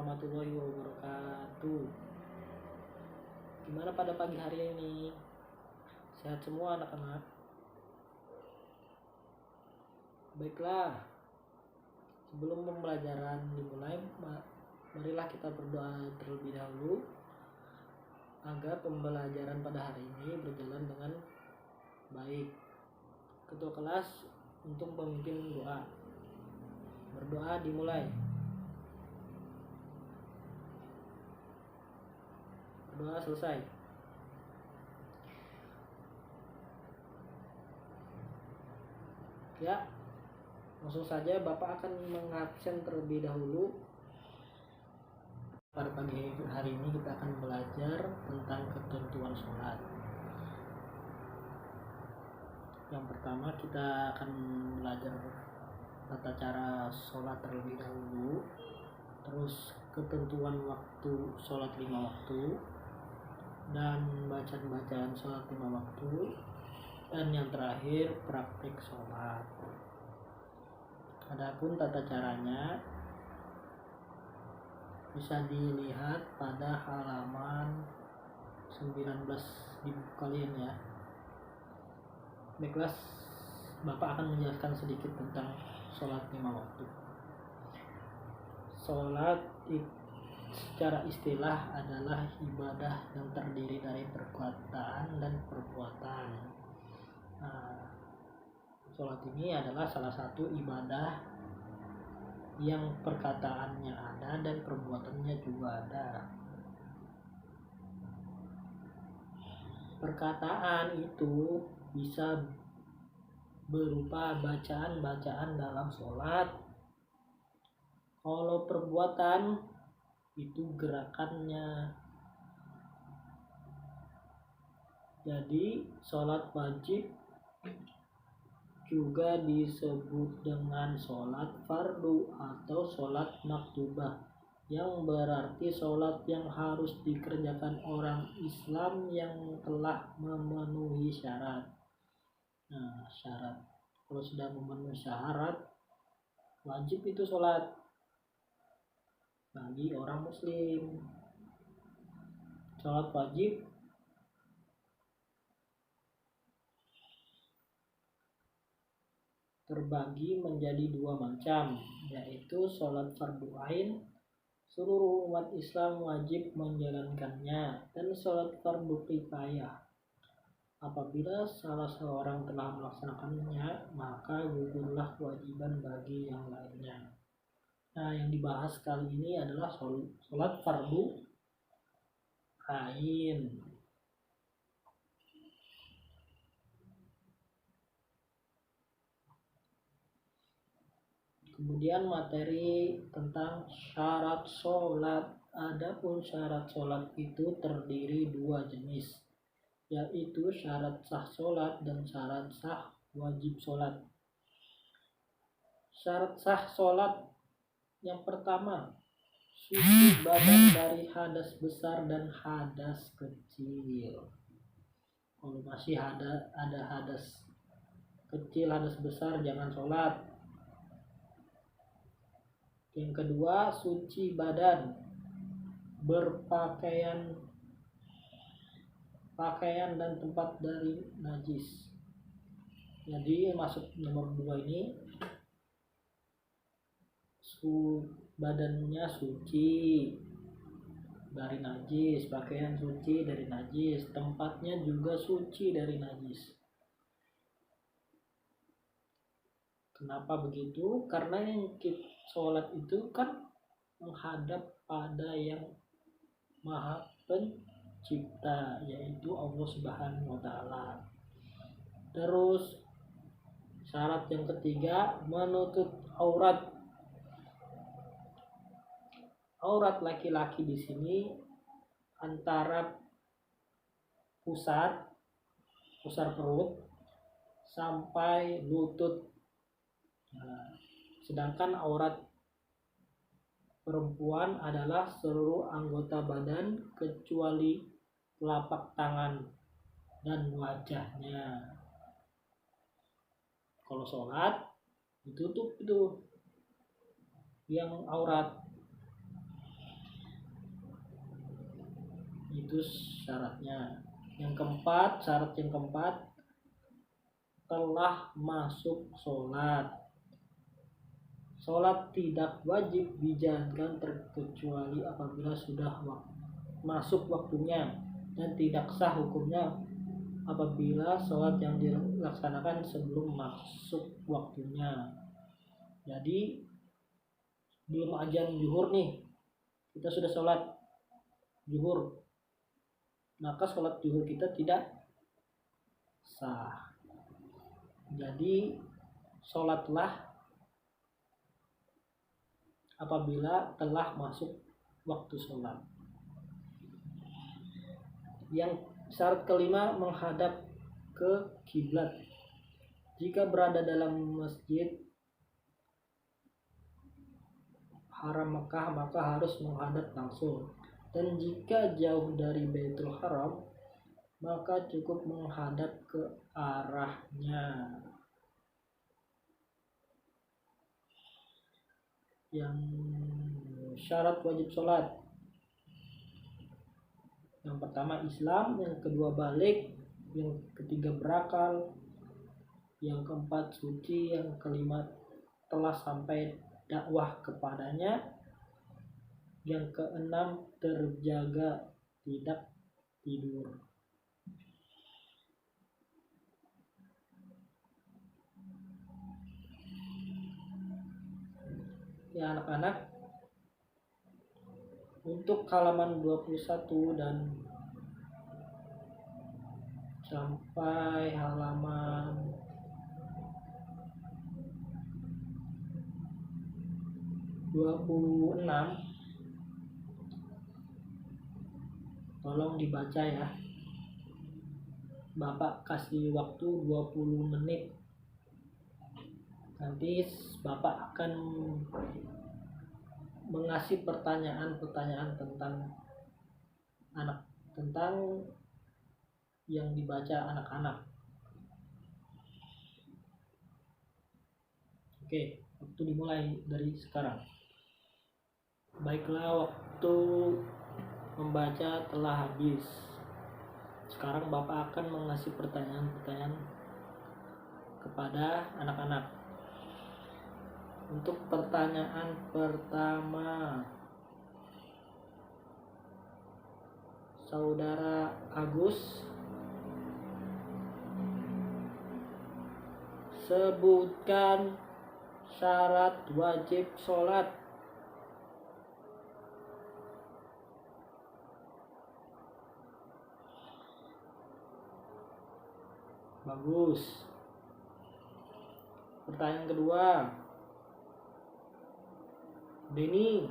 warahmatullahi wabarakatuh. Gimana pada pagi hari ini? Sehat semua anak-anak? Baiklah, sebelum pembelajaran dimulai, marilah kita berdoa terlebih dahulu agar pembelajaran pada hari ini berjalan dengan baik. Ketua kelas untuk pemimpin doa. Berdoa dimulai. Berdoa selesai. Ya, langsung saja Bapak akan mengabsen terlebih dahulu. Pada pagi hari ini kita akan belajar tentang ketentuan sholat. Yang pertama kita akan belajar tata cara sholat terlebih dahulu, terus ketentuan waktu sholat 5 waktu, dan bacaan sholat 5 waktu, dan yang terakhir praktik sholat. Adapun tata caranya bisa dilihat pada halaman 19 di buku kalian ya. Baiklah, Bapak akan menjelaskan sedikit tentang sholat 5 waktu. Sholat secara istilah adalah ibadah yang terdiri dari perkataan dan perbuatan. Sholat ini adalah salah satu ibadah yang perkataannya ada dan perbuatannya juga ada. Perkataan itu bisa berupa bacaan-bacaan dalam sholat. Kalau perbuatan itu gerakannya. Jadi sholat wajib juga disebut dengan sholat fardu atau sholat maktubah, yang berarti sholat yang harus dikerjakan orang Islam yang telah memenuhi syarat. Syarat, kalau sudah memenuhi syarat, wajib itu sholat bagi orang muslim. Sholat wajib terbagi menjadi 2 macam, yaitu sholat fardu ain, seluruh umat Islam wajib menjalankannya, dan sholat fardu kifayah. Apabila salah seorang telah melaksanakannya, maka gugurlah kewajiban bagi yang lainnya. Yang dibahas kali ini adalah sholat fardu ain. Kemudian materi tentang syarat sholat. Adapun syarat sholat itu terdiri 2 jenis, yaitu syarat sah sholat dan syarat sah wajib sholat. Syarat sah sholat yang pertama, suci badan dari hadas besar dan hadas kecil. Kalau masih ada hadas kecil, hadas besar, jangan sholat. Yang kedua, suci badan, berpakaian dan tempat dari najis. Jadi masuk nomor 2 ini, badannya suci dari najis, pakaian suci dari najis, tempatnya juga suci dari najis. Kenapa begitu? Karena yang sholat itu kan menghadap pada yang Maha Pencipta, yaitu Allah Subhanahu wa Ta'ala. Terus syarat yang ketiga, menutup aurat. Aurat laki-laki di sini antara pusar perut sampai lutut. Sedangkan aurat perempuan adalah seluruh anggota badan kecuali telapak tangan dan wajahnya. Kalau sholat ditutup itu yang aurat. Itu syaratnya. Syarat yang keempat, telah masuk sholat. Sholat tidak wajib dijalankan terkecuali apabila sudah masuk waktunya, dan tidak sah hukumnya apabila sholat yang dilaksanakan sebelum masuk waktunya. Jadi belum azan zuhur nih, kita sudah sholat zuhur, maka sholat zuhur kita tidak sah. Jadi sholatlah apabila telah masuk waktu sholat. Yang syarat kelima, menghadap ke kiblat. Jika berada dalam masjid Haram Mekah, maka harus menghadap langsung. Dan jika jauh dari Baitul Haram, maka cukup menghadap ke arahnya. Yang syarat wajib sholat, yang pertama Islam, yang kedua balik, yang ketiga berakal, yang keempat suci, yang kelima telah sampai dakwah kepadanya, yang keenam terjaga tidak tidur. Ya anak-anak, untuk halaman 21 dan sampai halaman 26 tolong dibaca ya. Bapak kasih waktu 20 menit. Nanti Bapak akan mengasih pertanyaan-pertanyaan tentang yang dibaca anak-anak. Oke, waktu dimulai dari sekarang. Baiklah, waktu membaca telah habis. Sekarang Bapak akan mengasih pertanyaan-pertanyaan kepada anak-anak. Untuk pertanyaan pertama, Saudara Agus, sebutkan syarat wajib sholat. Bagus. Pertanyaan kedua, Denny,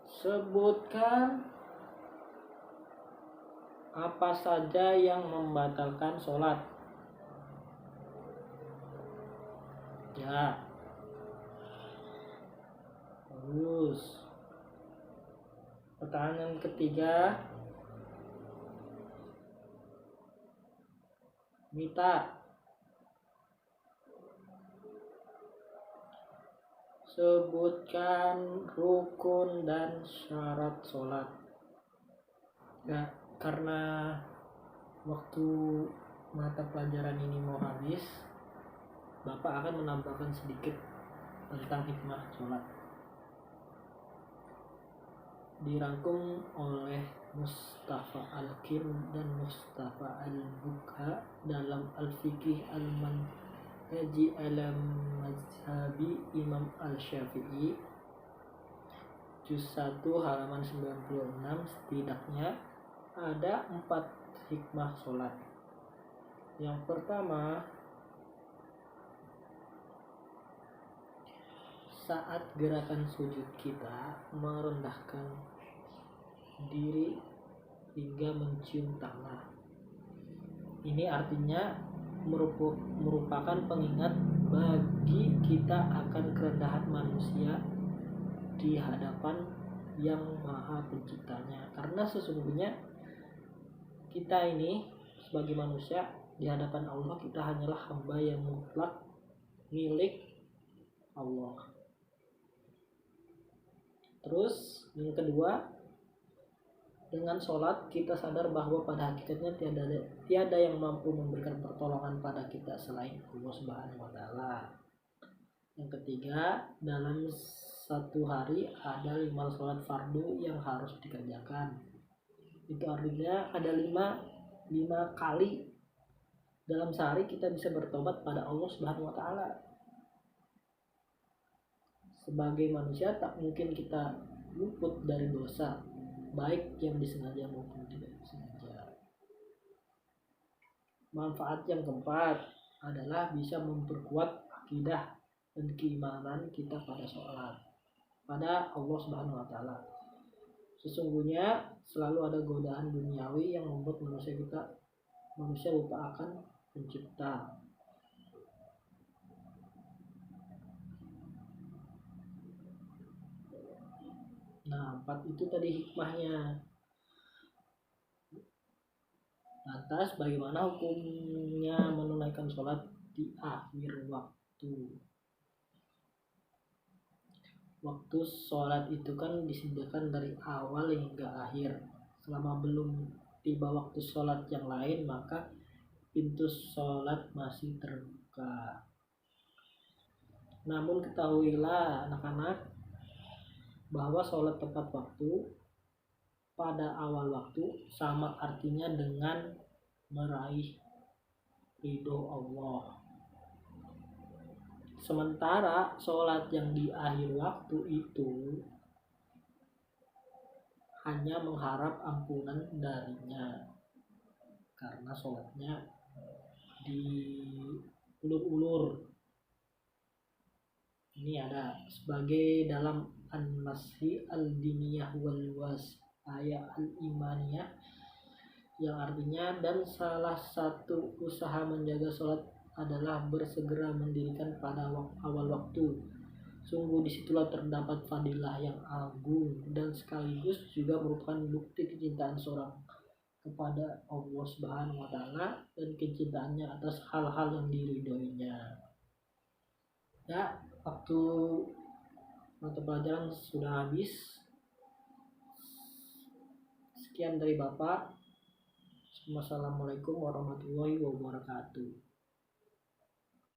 sebutkan apa saja yang membatalkan sholat. Ya, bagus. Pertanyaan ketiga, Mita, sebutkan rukun dan syarat sholat. Ya, karena waktu mata pelajaran ini mau habis, Bapak akan menambahkan sedikit tentang hikmah sholat. Dirangkum oleh Mustafa Al-Kim dan Mustafa Al-Bukha dalam Al-Fiqh Al-Manhaji Al-Mazhabi Imam Al-Syafi'i juz 1 halaman 96. Setidaknya ada 4 hikmah sholat. Yang pertama, saat gerakan sujud kita merendahkan diri hingga mencium tanah. Ini artinya merupakan pengingat bagi kita akan kerendahan manusia di hadapan yang maha penciptanya. Karena sesungguhnya kita ini sebagai manusia di hadapan Allah, kita hanyalah hamba yang mutlak milik Allah. Terus yang kedua, Dengan sholat kita sadar bahwa pada hakikatnya tiada yang mampu memberikan pertolongan pada kita selain Allah Subhanahu wa taala. Yang ketiga, dalam satu hari ada 5 sholat fardu yang harus dikerjakan. Itu artinya ada 5 kali dalam sehari kita bisa bertobat pada Allah Subhanahu wa taala. Sebagai manusia tak mungkin kita luput dari dosa, baik yang disengaja maupun tidak disengaja. Manfaat yang keempat adalah bisa memperkuat akidah dan keimanan kita pada Allah Subhanahu wa taala. Sesungguhnya selalu ada godaan duniawi yang membuat manusia lupa akan pencipta. Nah, 4 itu tadi hikmahnya. Lantas bagaimana hukumnya menunaikan sholat di akhir waktu? Waktu sholat itu kan disediakan dari awal hingga akhir. Selama belum tiba waktu sholat yang lain, maka pintu sholat masih terbuka. Namun ketahuilah anak-anak bahwa sholat tepat waktu pada awal waktu sama artinya dengan meraih ridho Allah. Sementara sholat yang di akhir waktu itu hanya mengharap ampunan darinya, karena sholatnya diulur-ulur. Ini ada sebagai dalam An-Nashi Al-Diniyah wal Wasaya Al-Imaniyah, yang artinya dan salah satu usaha menjaga sholat adalah bersegera mendirikan pada awal waktu. Sungguh disitulah terdapat fadilah yang agung dan sekaligus juga merupakan bukti kecintaan seorang kepada Allah Subhanahu wa taala dan kecintaannya atas hal-hal yang diridhoinya. Ya, waktu mata pelajaran sudah habis. Sekian dari Bapak. Wassalamualaikum warahmatullahi wabarakatuh.